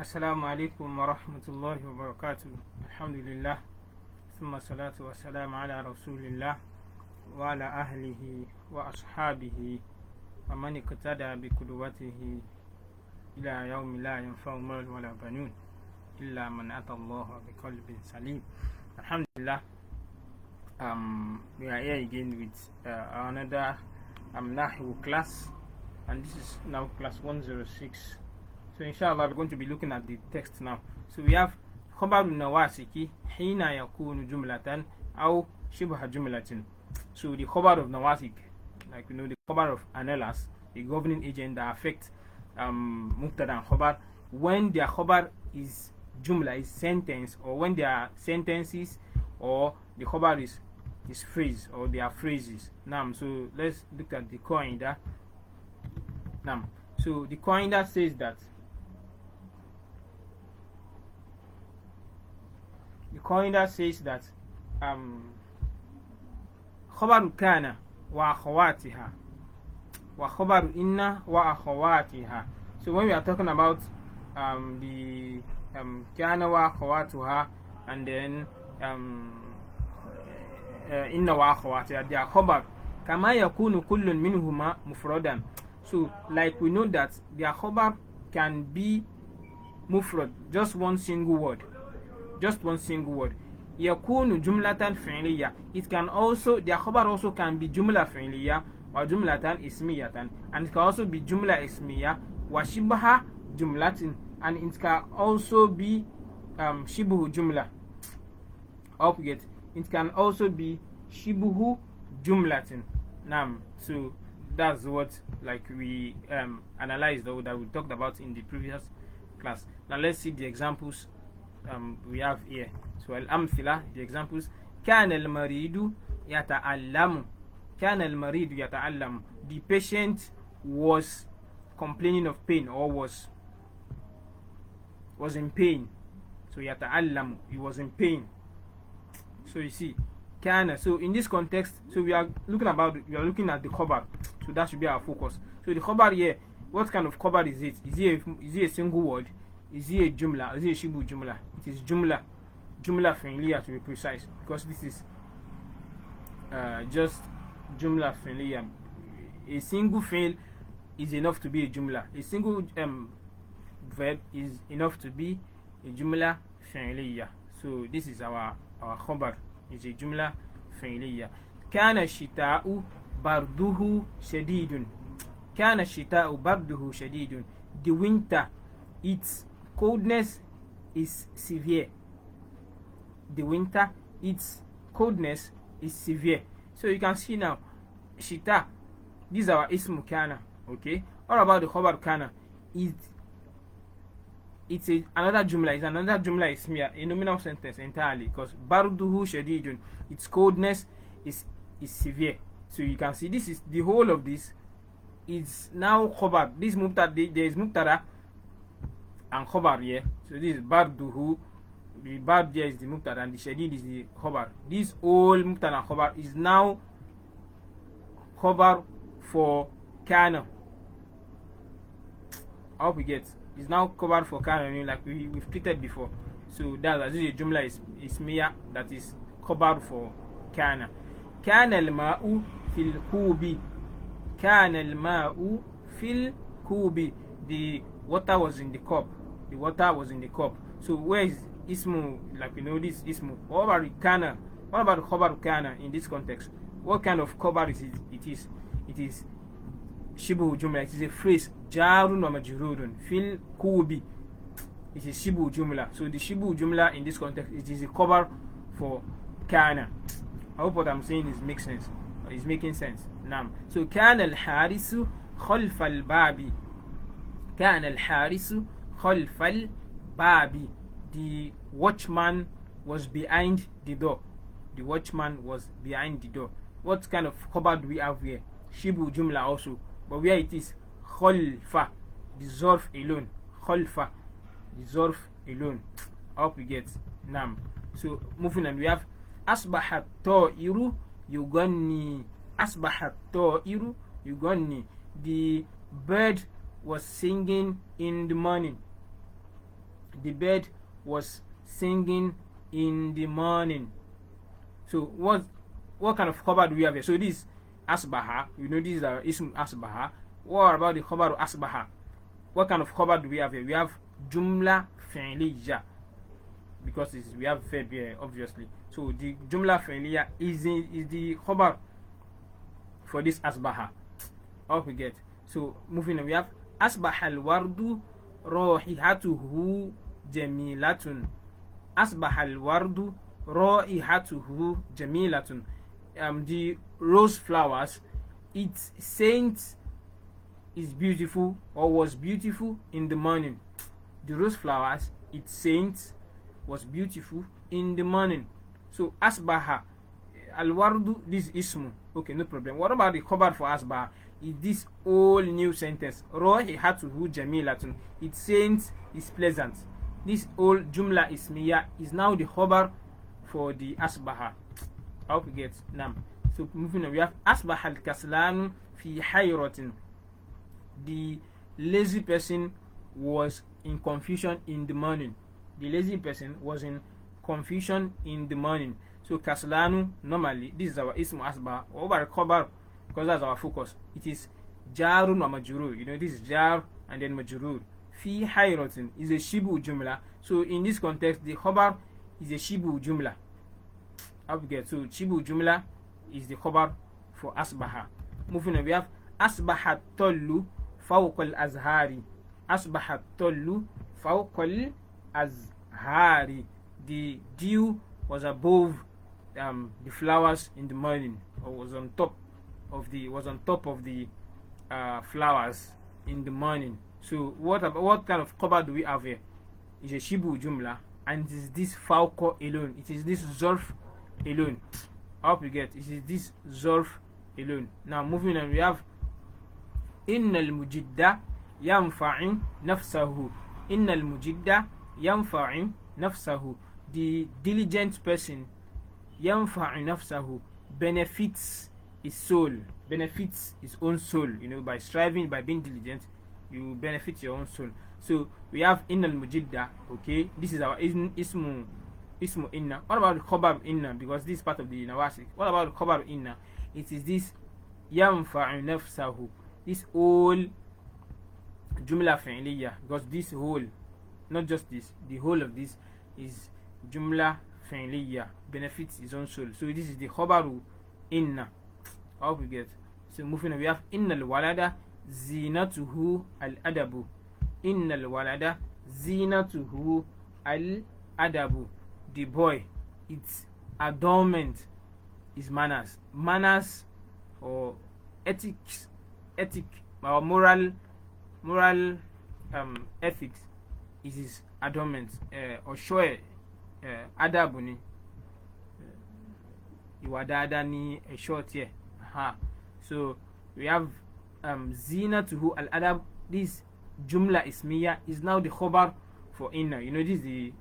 السلام عليكم ورحمة الله وبركاته. الحمد لله ثم الصلاة والسلام على رسول الله وعلى أهله وأصحابه ومن اقتدى بقدوته إلى يوم لا ينفع مال ولا بنون إلا من أتى الله بقلب سليم. الحمد لله. We are here again with another Nahw class, and this is now class 106. So inshallah we're going to be looking at the text now. So we have خبر النواسخ حين يكون جملة أو شبه جملة. So the Khabar of Nawasik, like we know, the Khabar of Annulers, the governing agent that affect Mubtada and Khabar, when their Khabar is Jumla, is sentence, or when they are sentences, or the Khabar is phrase, or they are phrases. Now, so let's look at the Qaida. Now, so the Qaida says that خبر كان وأخواتها وخبر إن وأخواتها. So when we are talking about the كان وأخواتها and then إن وأخواتها, they are خبر كما يكون كل منهما مفردا. So like we know that their خبر can be mufrad, just one single word. يكون جملة فعلية. It can also, the خبر also can be جملة فعلية وجملة اسمية, and it can also be جملة اسمية وشبه جملة, and it can also be شبه جملة. It can also be شبه جملة. So that's what like we analyzed, or that we talked about in the previous class. Now let's see the examples we have here. So الأمثلة, the examples: كان المريض يتألم. The patient was complaining of pain, or was in pain. So يتألم, he was in pain. So you see, كان. So in this context, so we are looking at the Khabar. So that should be our focus. So the Khabar here, what kind of Khabar is it? Is it a single word? Is it a Jumla? Is it a Shibu Jumla? It is Jumla Fi'liya, to be precise, because this is just Jumla Fi'liya. A single fi'l is enough to be a Jumla. A single verb is enough to be a Jumla Fi'liya. So this is our Khabar. It's a Jumla Fi'liya. كان الشتاء برده شديد. The winter, its coldness is severe. So you can see now, Shita, this is our Ismu Kana. Okay, all about the Khabar Kana. It's another Jumla. It's another Jumla Ismiya, a nominal sentence entirely, because Barduhu Shadidun, its coldness is severe. So you can see this is the whole of this. It's now Khabar. This Mubtada, there is Mubtada and Khabar here. So this is Barduhu. The Bard here is the Mubtada and the Shadid is the Khabar. This whole Mubtada and Khabar is now Khabar for Kana. I hope we get. It's now Khabar for Kana, like we've treated before. So this is a Jumla Ismiya, that is Khabar for Kana. كان الماء في الكوب. The water was in the cup. So where is Ismu? Like we know this Ismu. What about Kana? What about Khabar Kana in this context? What kind of Khabar is it? It is Shibu Jumla. It is a phrase. Jarun wa majrurun fil kubi. It is Shibu Jumla. So the Shibu Jumla in this context, it is a Khabar for Kana. I hope what I'm saying is making sense. So كان الحارس خلف الباب. The watchman was behind the door. What kind of Khabar do we have here? Shibu Jumla also, but where it is Khalfa, the Zorf alone. I hope we get. So moving on, we have أصبح الطائر يغني. The bird was singing in the morning. The bird was singing in the morning. So what kind of khabar do we have here? So this asbaha, you know, this is our ism asbaha. What about the khabar asbaha? What kind of khabar do we have here? We have jumla fi'liya, because we have verb here, obviously. So the jumla fi'liya is the khabar for this asbaha. Hope we get. So moving on, we have asbaha al-wardu raihatuhu jamilatun. Asbaha al-wardu raihatuhu jamilatun. The rose flowers, its scent is beautiful, or was beautiful in the morning. The rose flowers, its scent was beautiful in the morning. So asbaha al-wardu, this ismu. Okay, no problem. What about the khabar for asbaha? Is this whole new sentence? Raihatuhu jamilatun. Its scent is pleasant. This whole jumla ismiya is now the khabar for the asbaha. I hope you get now. So moving on, we have asbaha al-kaslanu fi hayratin. The lazy person was in confusion in the morning. The lazy person was in confusion in the morning. So kaslanu, normally this is our ismu asbaha. What about khabar? Because that's our focus. It is jarun wa majrur. You know, this is jar and then majrur. Fi hayratin is a shibu jumla. So in this context, the khabar is a shibu jumla. How we get? So shibu jumla is the khabar for asbaha. Moving on, we have asbaha tollu fawqa al-azhari. Asbaha tollu fawqa al-azhari. The dew was above the flowers in the morning, or was on top of the flowers in the morning. So what kind of khabar do we have here? It's a shibu jumla, and it is this fawqa alone. It is this zorf alone. I hope you get. It is this zorf alone. Now moving on, we have innal mujidda yanfa'u nafsahu. Innal mujidda yanfa'u nafsahu. The diligent person, yanfa'u nafsahu, benefits his soul, benefits his own soul. You know, by striving, by being diligent, you benefit your own soul. So we have innal mujidda. Okay, this is our ismu inna. What about the khabar inna? Because this is part of the nawasik. What about the khabar inna? It is this yanfa'u nafsahu. This whole jumla fi'liya, because this whole, not just this, the whole of this is jumla fi'liya, benefits his own soul. So this is the khabaru inna. I hope we get. So moving on, we have innal walada zinatuhu al-adabu. Innal walada zinatuhu al-adabu. The boy, its adornment is manners. Manners or ethics, or moral ethics is his adornment. Or show adabu ni iwadada ni a short here. So we have zinatuhu al-adab. This jumla ismiya is now the khabar for inna. You know, this is the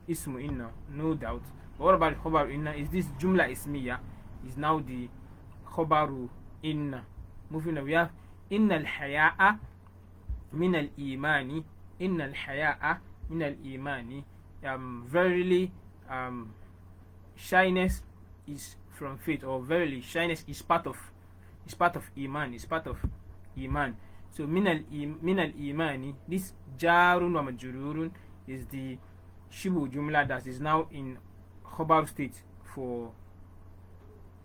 ismu inna, no doubt. But what about the khabar inna? Is this jumla ismiya is now the khabaru inna. Moving on, we have inna al-haya'a min al-imani. Inna al-haya'a min al-imani. Verily, shyness is from faith, or verily shyness is part of iman, is part of iman. So min al imani, this jarun wa majrurun is the shibu jumla that is now in khabar state for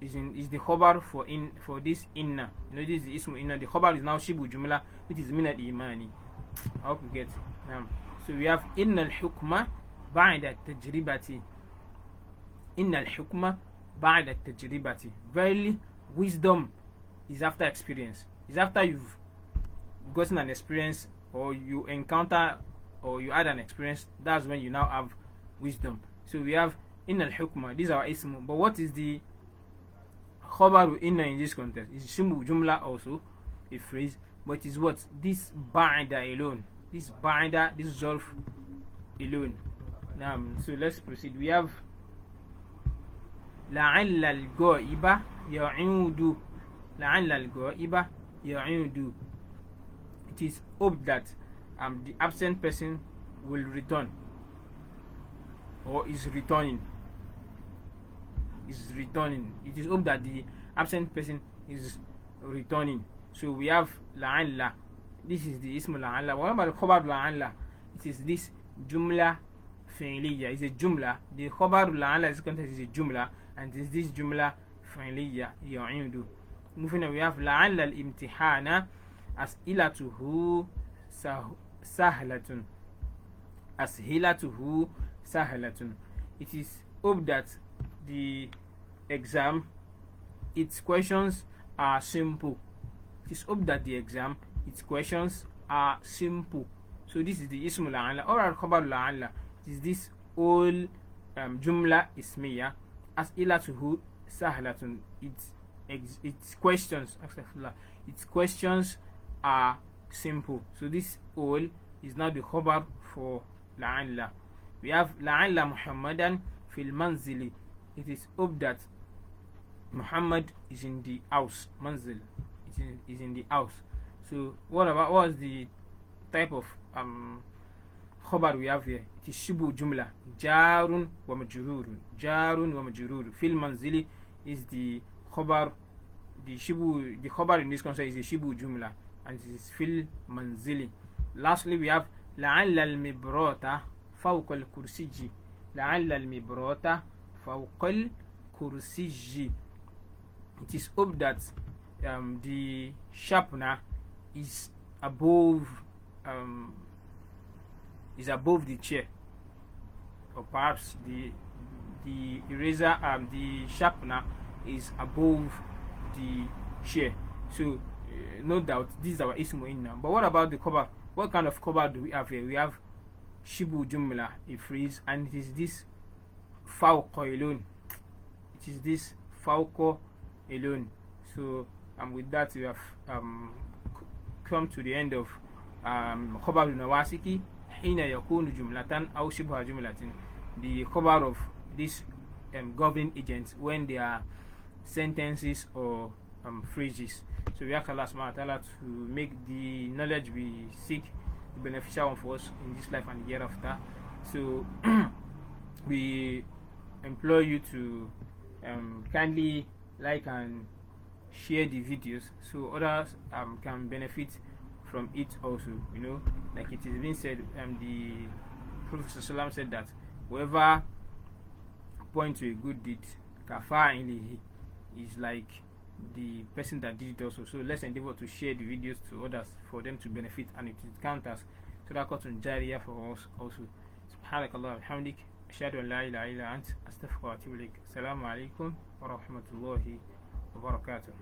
is the khabar for this inna. You know, this is the ismu inna. The khabar is now shibu jumla, which is min al imani. I hope you get. So we have inna al hukma ba'da tajribati. Inna al hukma ba'da tajribati. Verily, wisdom is after experience. Is after you've gotten an experience, or you encounter, or you had an experience. That's when you now have wisdom. So we have inna al hukma. These are ismu. But what is the khabaru inna in this context? It's shimu jumla, also a phrase, but it is what? This ba'da alone. This ba'da, this zolf alone. So let's proceed. We have لعل الغائب يعود. لعل الغائب يعود. It is hoped that the absent person will return or is returning. Is returning. It is hoped that the absent person is returning. So we have la'alla. This is the ism la'alla. What about the khabar la'alla? It is this jumla fi'liya. It's a jumla. The khabar la'alla is context is a jumla, and it is this jumla fi'liya yu'idu. Moving on, we have la'alla al-imtihana as'ilatuhu sahlatun. Ashilatuhu sahlatun. It is hoped that the exam, its questions are simple. It is hoped that the exam, its questions are simple. So this is the ism la'alla or al-khabar la'alla. It is this whole jumla ismiya as'ilatuhu sahlatun. Its questions are simple. So this all is now the khabar for la'alla. We have la'alla Muhammadan fil manzili. It is hoped that Muhammad is in the house. Manzil is in the house. So what was the type of khabar we have here? It is shibu jumla. Jarun wa majrurun. Jarun wa majrurun. Fil manzili is the khabar. The khabar in this context is a shibu jumla, and it is fil manzili. Lastly, we have la'alla al-mibrata fawqa al-kursiji. La'alla al-mibrata fawqa al-kursiji. It is hoped that the sharpener is above the chair, or perhaps the eraser, the sharpener is above the chair. So no doubt this is our ismu inna. But what about the khabar? What kind of khabar do we have here? We have shibu jumla, a phrase, and it is this fawqa alone. It is this fawqa alone. So with that we have come to the end of khabar al-nawasiki hina yakunu jumlatan aw shibha jumlatin. The khabar of this governing agents when they are sentences or phrases. So we ask Allah subhanahu wa ta'ala to make the knowledge we seek the beneficial one for us in this life and the hereafter. So we implore you to kindly like and share the videos so others can benefit from it also. You know, like it is being said, the Prophet ﷺ said that whoever points to a good deed, kafa'ilihi, is like the person that did it also. So let's endeavor to share the videos to others for them to benefit, and it count as sadaqatun jariyah for us also. Subhanakallah alhamdik, ashhadu an la ilaha illa ant, astaghfiruka wa atubu ilaik. Assalamu alaikum wa rahmatullahi wa barakatuh.